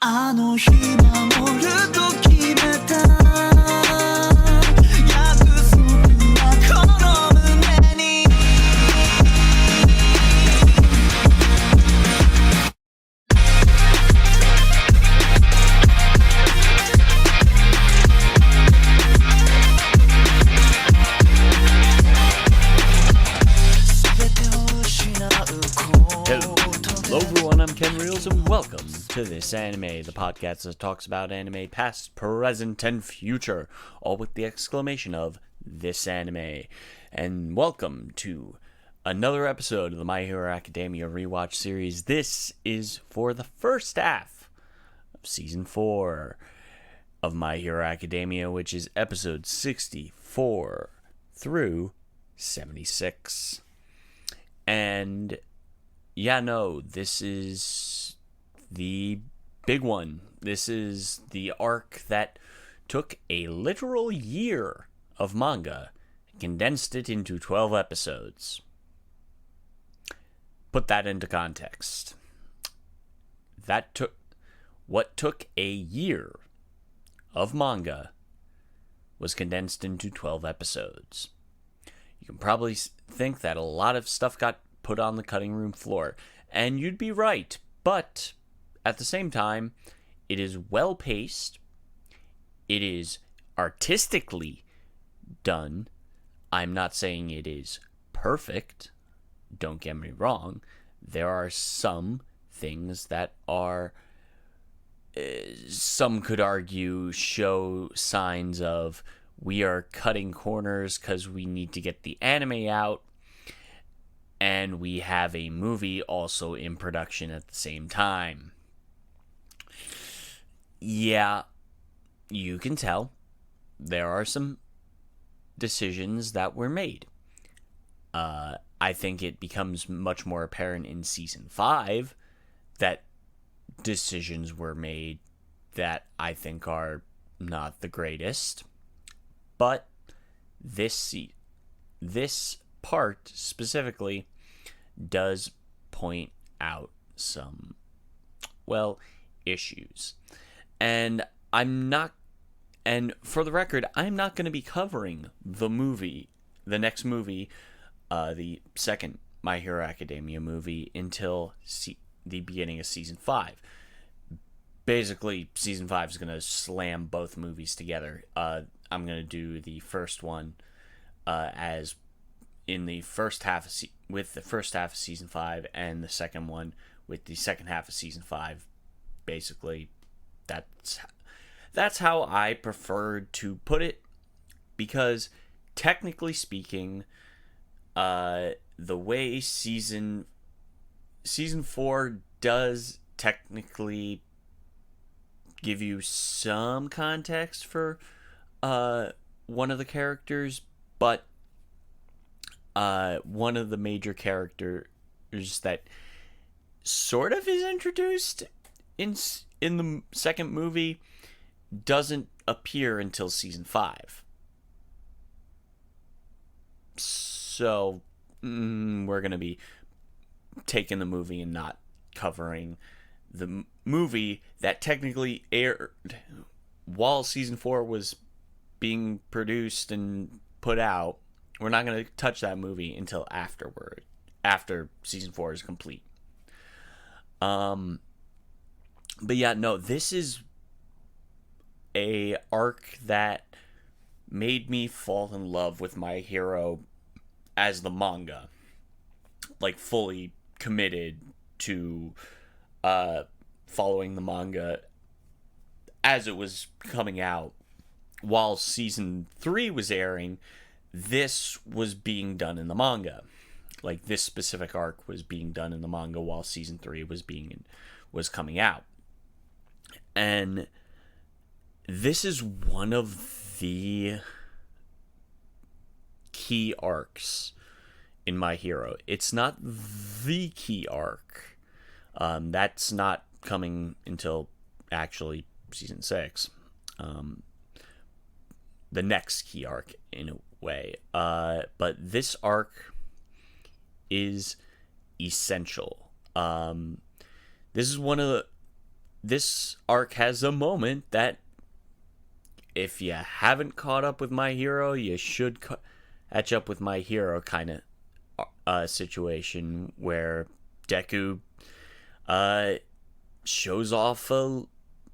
あの日守ると決めた約束はこの胸に全てを失うこと Hello everyone, I'm Ken Reels and welcome to This Anime, the podcast that talks about anime past, present, and future, all with the exclamation of This Anime. And welcome to another episode of the My Hero Academia Rewatch series. This is for the first half of Season 4 of My Hero Academia, which is episode 64 through 76. And yeah, no, this is the big one. This is the arc that took a literal year of manga and condensed it into 12 episodes. Put that into context. What took a year of manga was condensed into 12 episodes. You can probably think that a lot of stuff got put on the cutting room floor, and you'd be right, but at the same time, it is well paced, it is artistically done. I'm not saying it is perfect, don't get me wrong. There are some things that are, some could argue, show signs of we are cutting corners because we need to get the anime out, and we have a movie also in production at the same time. Yeah, you can tell there are some decisions that were made. I think it becomes much more apparent in Season 5 that decisions were made that I think are not the greatest. But this part specifically does point out some, issues. And for the record, I'm not going to be covering the next movie, the second My Hero Academia movie, until the beginning of Season 5. Basically, Season 5 is going to slam both movies together. I'm going to do the first one as in the first half with the first half of Season 5, and the second one with the second half of Season 5. Basically, that's how I preferred to put it, because technically speaking, the way Season 4 does technically give you some context for one of the characters, but one of the major characters that sort of is introduced in the second movie doesn't appear until Season 5. So we're going to be taking the movie and not covering the movie that technically aired while Season 4 was being produced and put out. We're not going to touch that movie until after Season 4 is complete. But yeah, no, this is a arc that made me fall in love with My Hero as the manga. Like, fully committed to following the manga as it was coming out. While Season 3 was airing, this was being done in the manga. Like, this specific arc was being done in the manga while Season 3 was coming out. And this is one of the key arcs in My Hero. It's not the key arc. That's not coming until actually Season 6. The next key arc, in a way. But this arc is essential. This is one of this arc has a moment that, if you haven't caught up with My Hero, you should catch up with My Hero kind of situation where Deku shows off a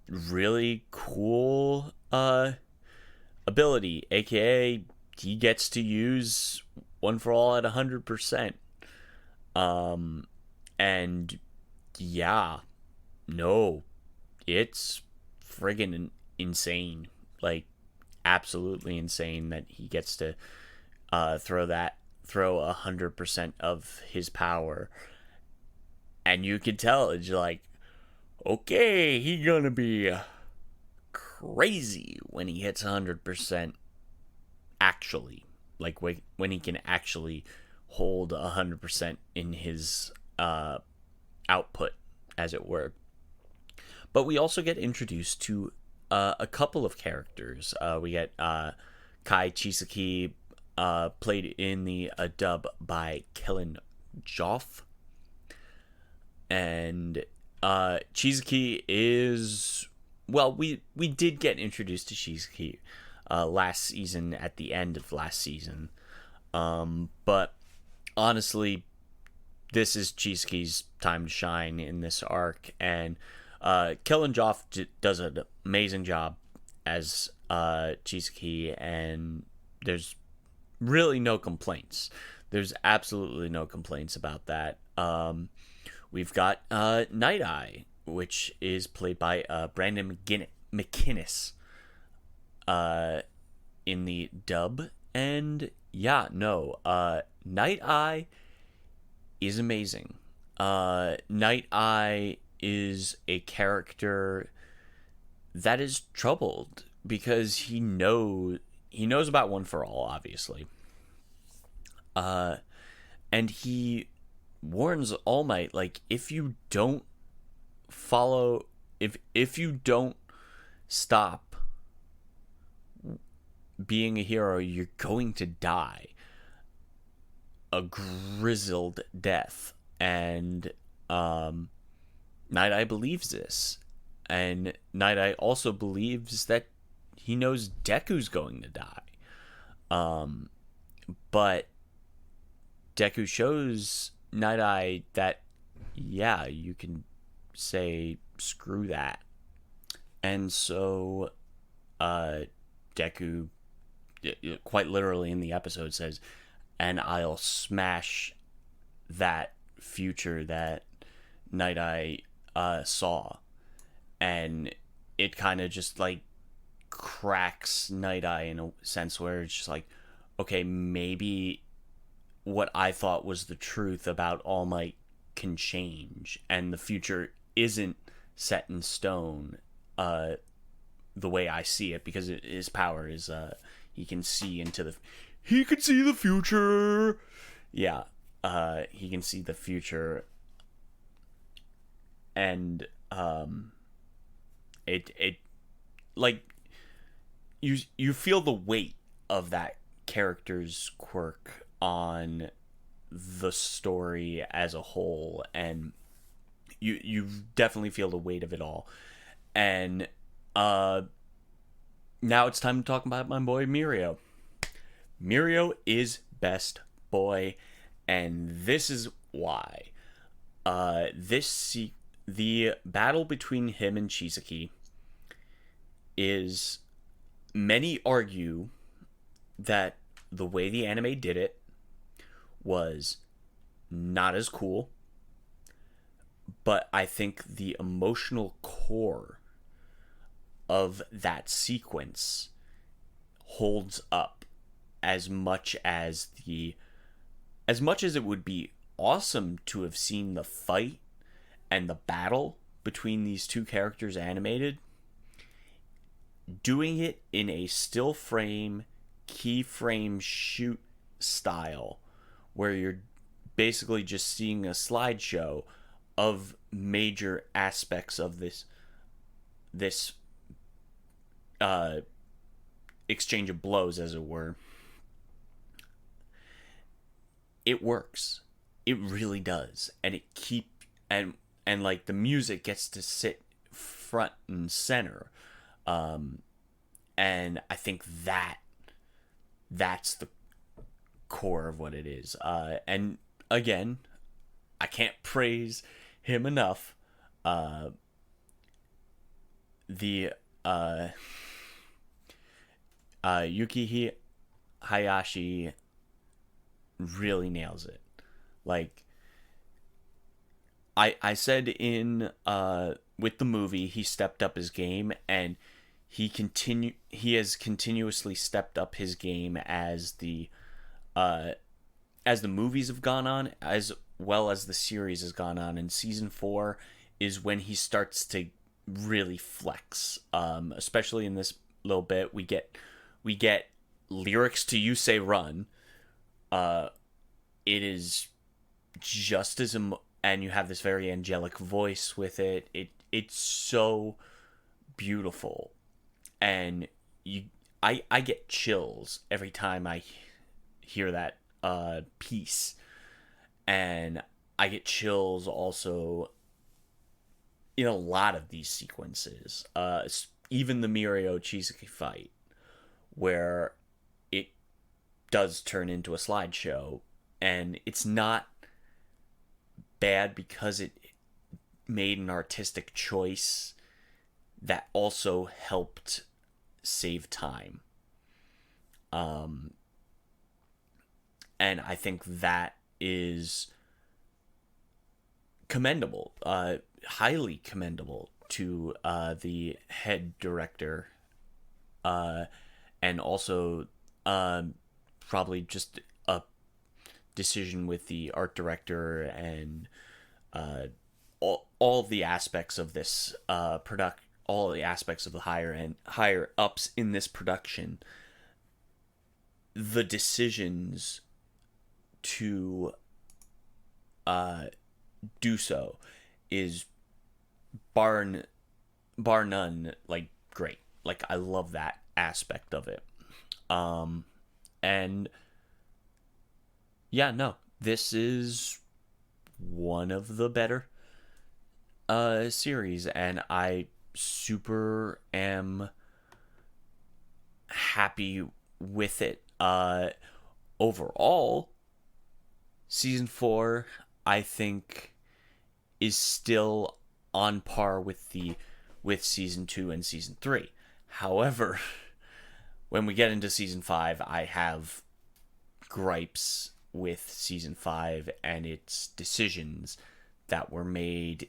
really cool ability, aka he gets to use One for All at 100%. And yeah, no, it's friggin' insane. Like, absolutely insane that he gets to throw 100% of his power. And you can tell, it's like, okay, he gonna be crazy when he hits 100%. Actually, like when he can actually hold 100% in his output, as it were. But we also get introduced to a couple of characters. We get Kai Chisaki, played in the dub by Kellen Joff. And Chisaki is... Well, we did get introduced to Chisaki last season, at the end of last season. But honestly, this is Chisaki's time to shine in this arc. And Kellen Joff does an amazing job as Chisaki, and there's really no complaints. There's absolutely no complaints about that. We've got Night Eye, which is played by Brandon McInnes in the dub. And yeah, no, Night Eye is amazing. Night Eye is a character that is troubled because he knows about One for All, obviously. And he warns All Might, like, if you don't follow, if you don't stop being a hero, you're going to die a grizzled death. And Night Eye believes this, and Night Eye also believes that he knows Deku's going to die. But Deku shows Night Eye that, yeah, you can say screw that. And so Deku, quite literally in the episode, says, and I'll smash that future that Night Eye saw. And it kind of just like cracks Night Eye in a sense where it's just like, okay, maybe what I thought was the truth about All Might can change, and the future isn't set in stone the way I see it, because his power is he can see the future. Yeah, he can see the future, and it like you feel the weight of that character's quirk on the story as a whole, and you definitely feel the weight of it all. And now it's time to talk about my boy Muriel. Muriel is best boy, and this is why. The battle between him and Chisaki is, many argue that the way the anime did it was not as cool, but I think the emotional core of that sequence holds up as much as it would be awesome to have seen the fight and the battle between these two characters animated. Doing it in a still frame, keyframe shoot style, where you're basically just seeing a slideshow of major aspects of this exchange of blows, as it were. It works. It really does. And it and like the music gets to sit front and center. And I think that's the core of what it is. And again, I can't praise him enough. The Yuki Hayashi really nails it. Like, I said in with the movie, he stepped up his game, and he has continuously stepped up his game as the movies have gone on, as well as the series has gone on. And season 4 is when he starts to really flex. Especially in this little bit, we get lyrics to "You Say Run." It is just as and you have this very angelic voice with it. It's so beautiful, and I get chills every time I hear that piece, and I get chills also in a lot of these sequences. Even the Muriel Chisaki fight, where it does turn into a slideshow, and it's not bad because it made an artistic choice that also helped save time. And I think that is commendable, highly commendable to the head director, and also probably just a decision with the art director and all the aspects of this all the aspects of the higher ups in this production. The decisions to do so is bar none, like, great. Like, I love that aspect of it. And yeah, no, this is one of the better series, and I super am happy with it. Overall, season 4, I think, is still on par with season 2 and season 3. However, when we get into season 5, I have gripes with season 5 and its decisions that were made,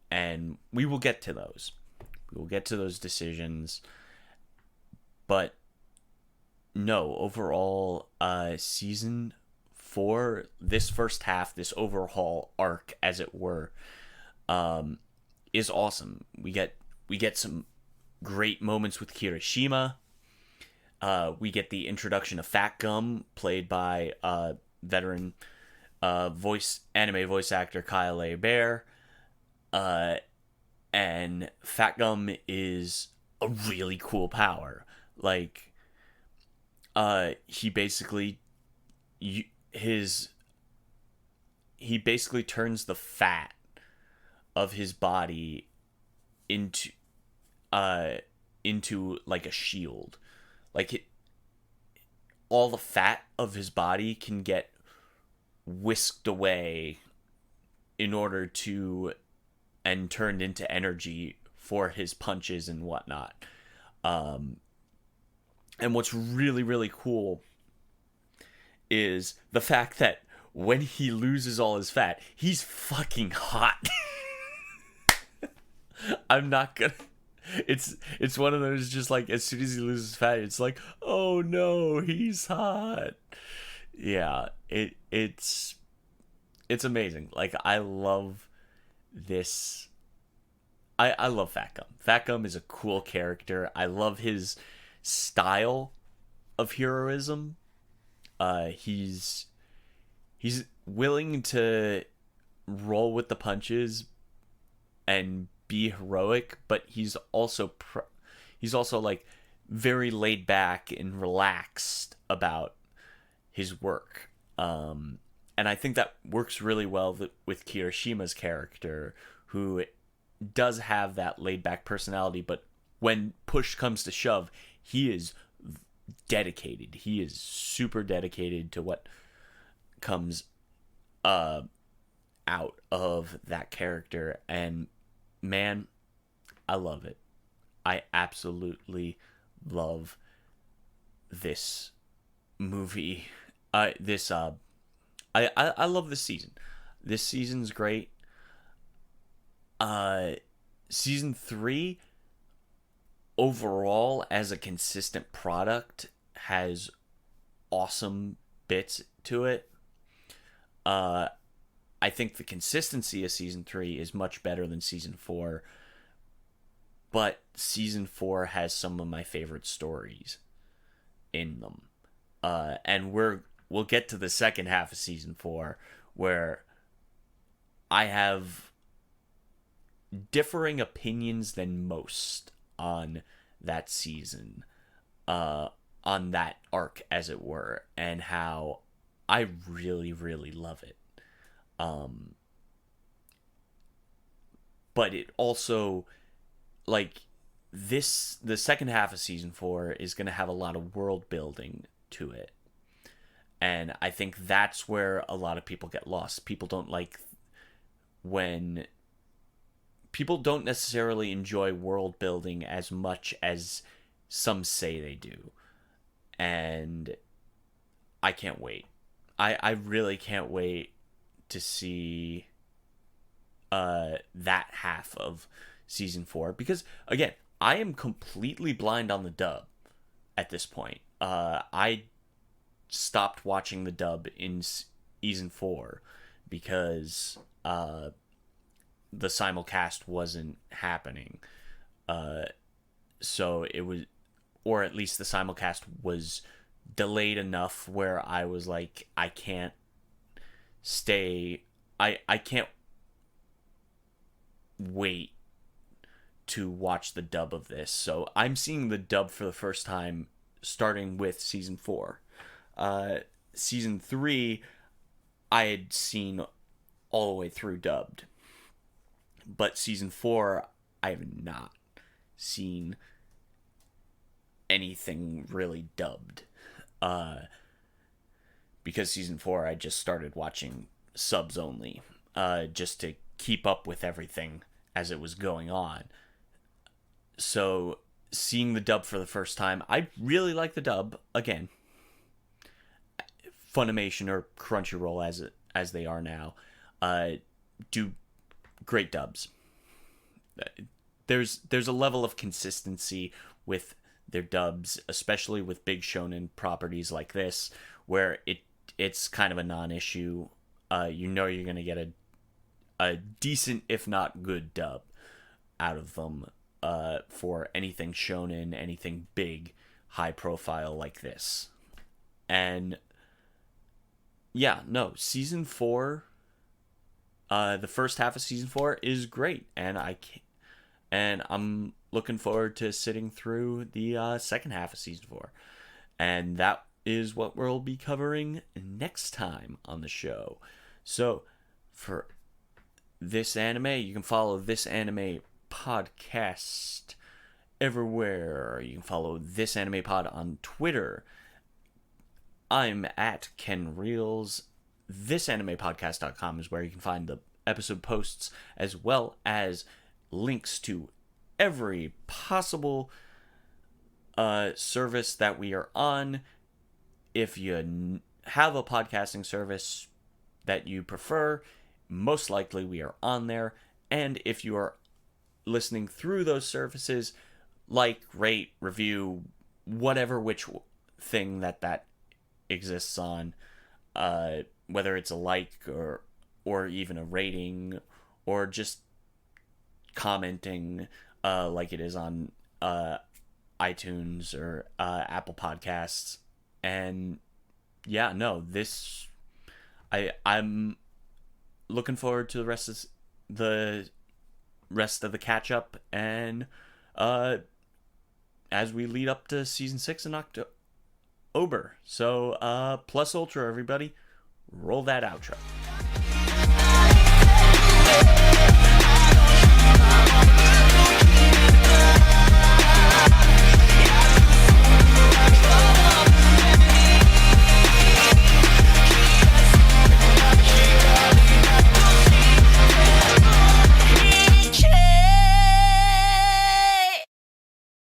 and we will get to those. We will get to those decisions. But no, overall, season 4, this first half, this overhaul arc, as it were, is awesome. We get some great moments with Kirishima. We get the introduction of Fat Gum, played by veteran anime voice actor Kyle A. Bear. And Fat Gum is a really cool power. Like, he basically turns the fat of his body into like a shield. Like, all the fat of his body can get whisked away and turned into energy for his punches and whatnot. And what's really, really cool is the fact that when he loses all his fat, he's fucking hot. I'm not gonna... It's one of those, just like, as soon as he loses fat, it's like, oh no, he's hot. Yeah, it's amazing. Like, I love this. I love Fat Gum. Fat Gum is a cool character. I love his style of heroism. He's willing to roll with the punches and be heroic, but he's also like very laid back and relaxed about his work. And I think that works really well with Kirishima's character, who does have that laid back personality, but when push comes to shove, he is dedicated. He is super dedicated to what comes out of that character, and man, I love it. I absolutely love this movie. I love this season. This season's great. Season 3 overall as a consistent product has awesome bits to it. I think the consistency of season 3 is much better than season 4, but season 4 has some of my favorite stories in them. And we'll get to the second half of season 4, where I have differing opinions than most on that season, on that arc, as it were, and how I really, really love it. But it also, like, the second half of season 4 is going to have a lot of world building to it. And I think that's where a lot of people get lost. People don't necessarily enjoy world building as much as some say they do. And I can't wait. I really can't wait to see that half of season 4, because again, I am completely blind on the dub at this point. I stopped watching the dub in season 4 because the simulcast wasn't happening. So it was, or at least the simulcast was delayed enough where I was like, I can't wait to watch the dub of this. So I'm seeing the dub for the first time starting with season 4. Season 3 I had seen all the way through dubbed, but season 4 I have not seen anything really dubbed, because season 4 I just started watching subs only, just to keep up with everything as it was going on. So seeing the dub for the first time, I really like the dub. Again, Funimation or Crunchyroll as they are now do great dubs. There's a level of consistency with their dubs, especially with big shonen properties like this, where it's kind of a non-issue. You're going to get a decent, if not good, dub out of them for anything shonen, anything big, high profile like this. And yeah, no, season 4, the first half of season 4 is great, and I'm looking forward to sitting through the second half of season 4, and that is what we'll be covering next time on the show. So for This Anime, you can follow This Anime Podcast everywhere. You can follow This Anime Pod on Twitter. I'm at Ken Reels. ThisAnimePodcast.com is where you can find the episode posts, as well as links to every possible service that we are on. If you have a podcasting service that you prefer, most likely we are on there. And if you are listening through those services, like, rate, review, whatever which thing that exists on, whether it's a like or even a rating, or just commenting like it is on iTunes or Apple Podcasts. And yeah, no, I'm looking forward to the rest of the catch up, and as we lead up to season 6 in October. So plus ultra, everybody, roll that outro.